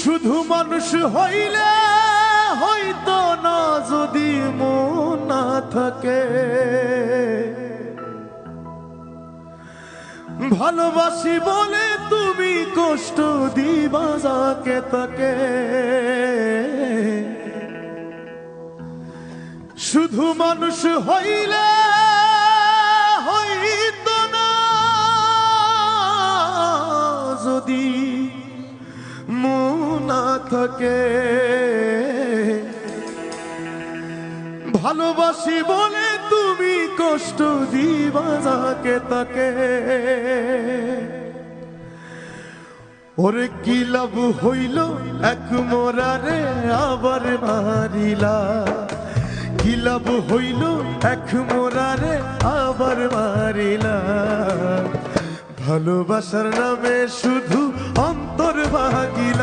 শুধু মানুষ হইলে হইতো না যদি মন না থাকে। ভালোবাসি বলে তুমি কষ্ট দিবা যাকে তাকে। শুধু মানুষ হইলে হইতো না যদি মন না থাকে। ভালোবাসি বলে তুমি কষ্ট দিবা যাকে তাকে। ওরে কি লাভ হইল এক মোরারে আবার মারিলা। কি লাভ হইল এক মোরারে আবার মারিলা। ভালোবাসার নামে শুধু অন্তর ভাগিলা।